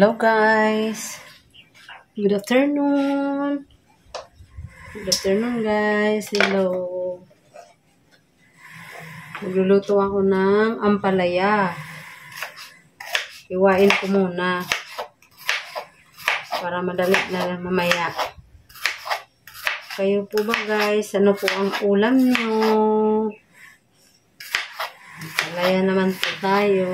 Hello guys. Good afternoon. Good afternoon guys. Hello. Magluluto ako ng ampalaya. Iwain ko muna para madali na mamaya. Kayo po ba guys? Ano po ang ulam nyo? Ampalaya naman po tayo.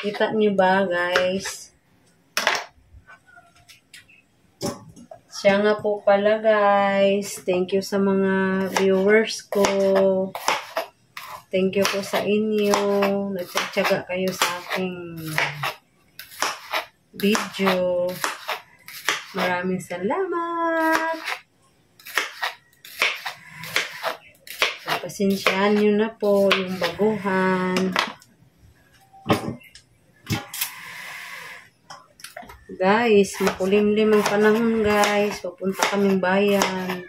Kita niyo ba guys? Siya nga po pala guys. Thank you sa mga viewers ko. Thank you po sa inyo. Nagtsatsaga kayo sa aking video. Maraming salamat. Pasensyahan nyo na po yung baguhan. Guys, makulimlim ang panahon guys. Pupunta kaming bayan.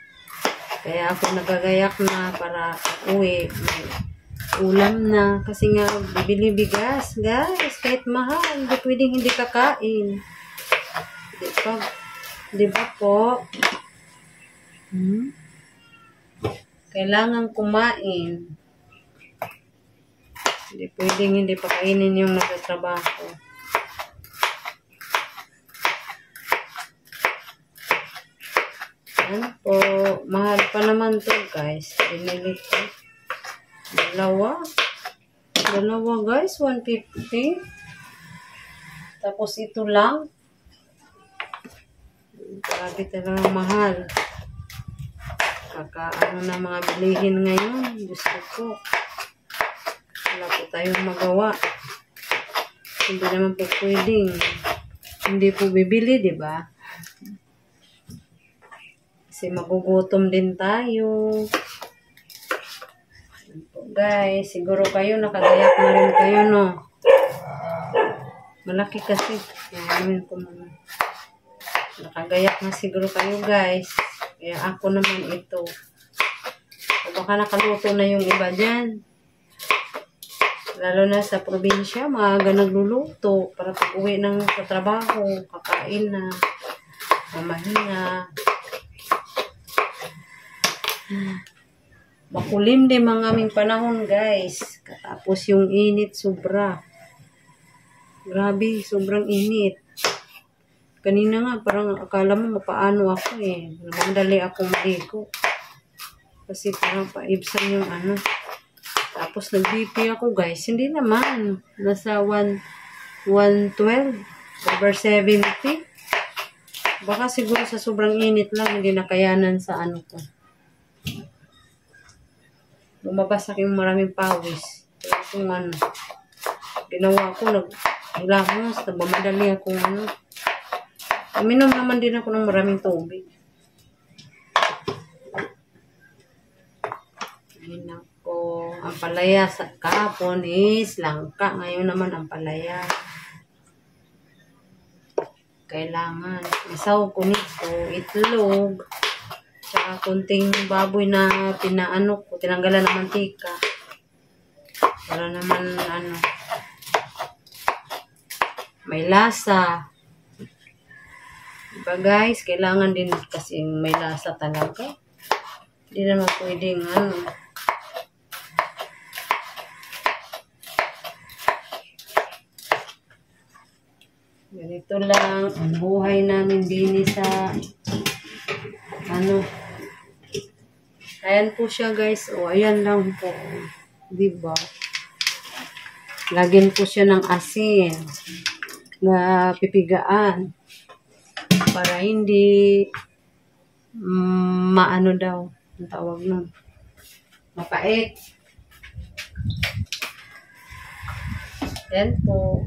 Kaya ako nagagayak na para uwi. Ulam na. Kasi nga, bibili bigas. Guys, kahit mahal. Hindi pwedeng hindi kakain. Di ba po? Kailangan kumain. Hindi pwedeng hindi pakainin yung nagtatrabaho. Yan po. Mahal pa naman to guys. Binili ko. Dalawa guys. 150. Tapos ito lang. Grabe talagang mahal. Kakaano na mga bilihin ngayon. Gusto ko. Wala po tayong magawa. Hindi naman po pwedeng. Hindi po bibili, di ba? Kasi magugutom din tayo. Guys, siguro kayo nakagayak na rin kayo, no? Malaki kasi. Nakagayak na siguro kayo, guys. Kaya ako naman ito. O baka nakaluto na yung iba dyan. Lalo na sa probinsya, maaga nagluluto para pag-uwi ng trabaho, kakain na, mamahinga. Makulim din ang aming panahon guys. Tapos yung init sobra. Grabe, sobrang init. Kanina nga parang akala mo mapaano ako eh. Madali akong maligo. Kasi parang paibsan yung ano. Tapos nag-BP ako guys. Hindi naman. Nasa 112/70. Baka siguro sa sobrang init lang hindi nakayanan sa ano ko. Lumabas aking maraming pawis. Kaya kung ano, ginawa ko, naghilamos, nagmamadali akong ano. Uminom naman din ako ng maraming tubig. Ayun ako. Ang palaya sa kahapon is langka. Ngayon naman ang palaya. Kailangan. Isaw ko nito, itlog. Tsaka kunting baboy na pinaano ko, tinanggalan ng mantika. Para naman, ano, may lasa. Diba guys, kailangan din kasi may lasa talaga. Hindi naman pwedeng, ano. Ganito lang ang buhay namin din sa ano. Ayan po siya guys. O, ayan lang po. Diba? Lagyan po siya ng asin na pipigaan para hindi maano daw. Ang tawag nun. Mapait. Ayan po.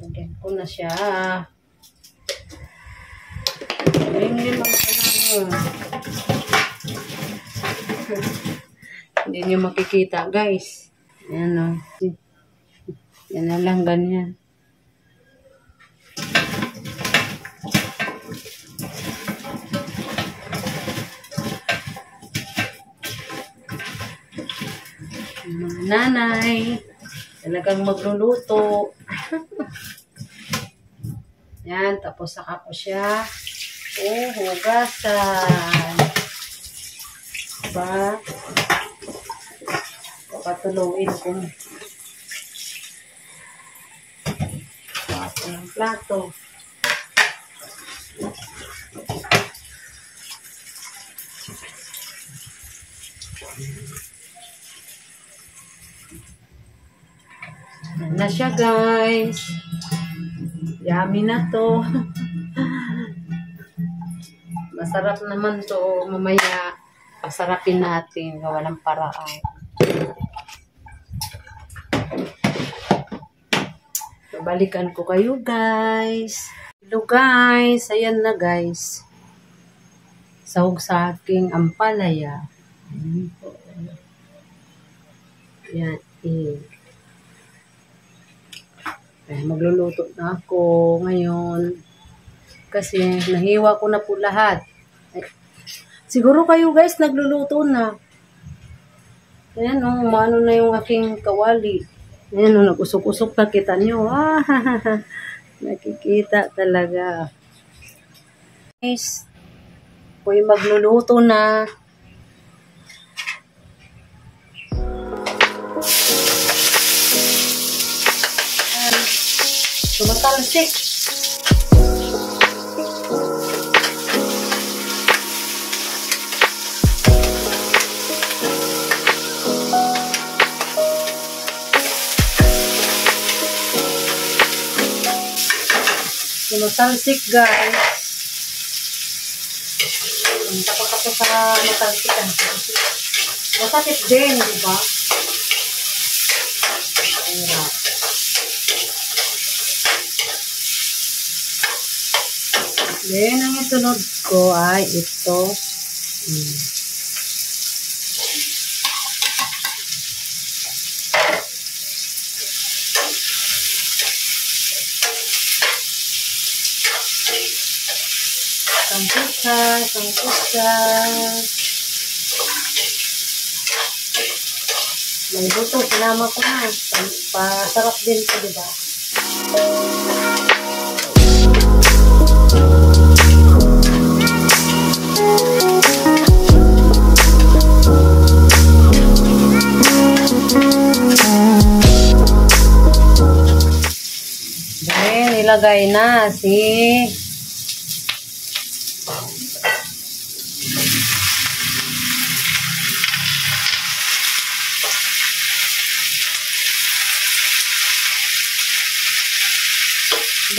Lagyan ko na siya. Limlim ang panahon. Hindi nyo makikita guys. Ayan o. Yan na lang ganyan. Mga nanay. Talagang magluluto. Yan, tapos saka ko siya hugasan. Diba? Papatuloyin ko. Pato ng plato. Yan na siya, guys. Yummy na to. Masarap naman to. Mamaya, pasarapin natin. Gawa ng paraan. Balikan ko kayo, guys. Hello, guys. Ayan na, guys. Sahog sa aking ampalaya. Yan, magluluto na ako ngayon. Kasi nahiwa ko na po lahat. Siguro kayo, guys, nagluluto na. Ayan, maano na yung aking kawali. Ayan, nag-usok-usok na kita nyo. Nakikita talaga. Guys, ako'y magluluto na. Tumatalsik. Tumatalsik, guys. Tapos ako sa matalsikan. Masakit din, di ba? Ayan. Then, ang isunod ko ay ito. Sangkusa. May buto, sinama ko na. Pasarap din ito, diba? Then, ilagay na si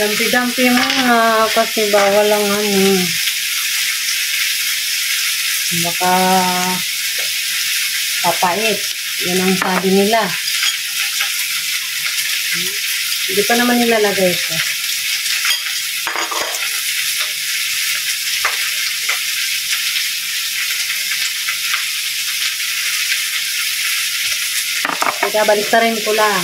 dampi-dampi muna kasi bawal lang baka papait. Yan ang sabi nila. Hindi pa naman nilalagay ito. Kaya baliktarin ko lang.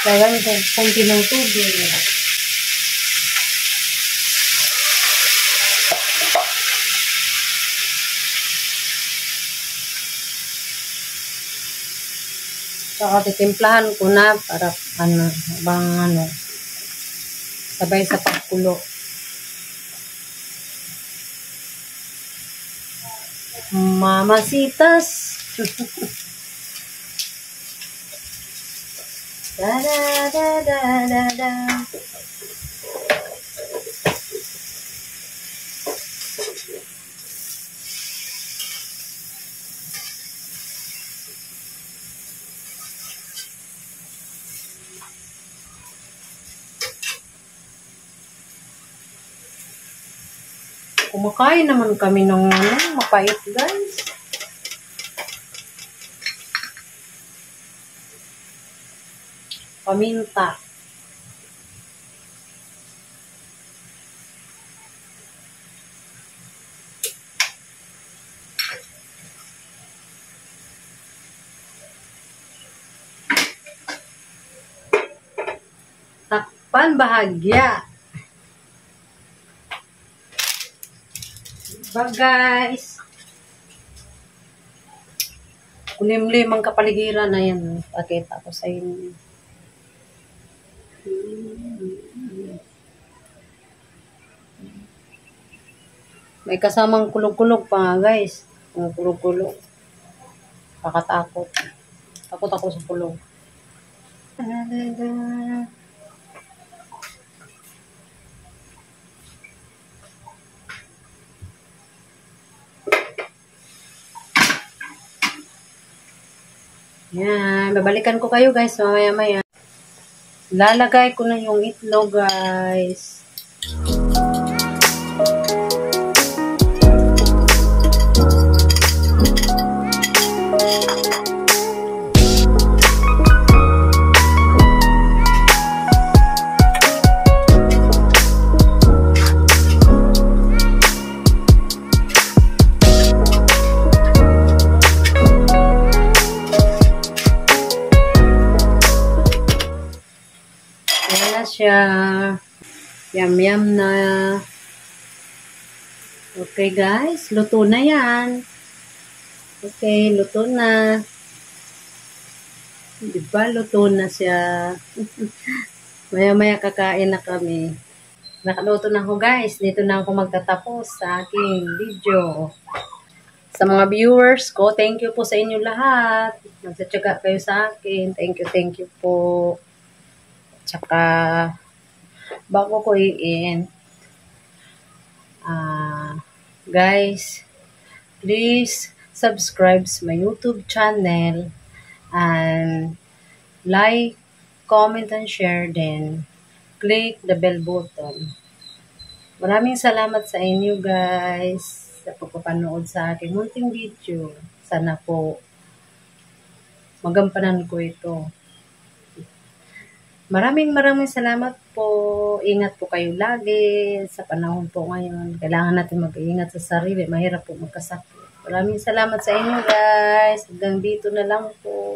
Lagyan ko konti ng tubig. Saka titimplahan ko na para sabay sa pagkulo. Mamasitas. Da da da da da da. Kumakain naman kami ng mapait, guys. Paminta. panbahagya. Diba guys? Kulimlim ang kapaligiran na yan. Pakita ko sa inyo. May kasamang kulog-kulog pa nga guys. Mga kulog-kulog. Kakatakot. Takot ako sa kulog. Yan. Babalikan ko kayo guys mamaya-maya. Lalagay ko na yung itlog guys. Ayan na siya. Yum na. Okay guys, luto na yan. Okay, luto na. Diba, luto na siya. Maya-maya kakain na kami. Nakaluto na ako guys. Dito na ako magtatapos sa aking video. Sa mga viewers ko, thank you po sa inyo lahat. Nagsatsaga kayo sa akin. Thank you po. Tsaka, bago ko i-end, guys, please subscribe sa my YouTube channel and like, comment, and share din. Click the bell button. Maraming salamat sa inyo guys sa pagpapanood sa aking munting video. Sana po magampanan ko ito. Maraming salamat po. Ingat po kayo lagi sa panahon po ngayon. Kailangan natin mag-iingat sa sarili. Mahirap po magkasakit. Maraming salamat sa inyo guys. Hanggang dito na lang po.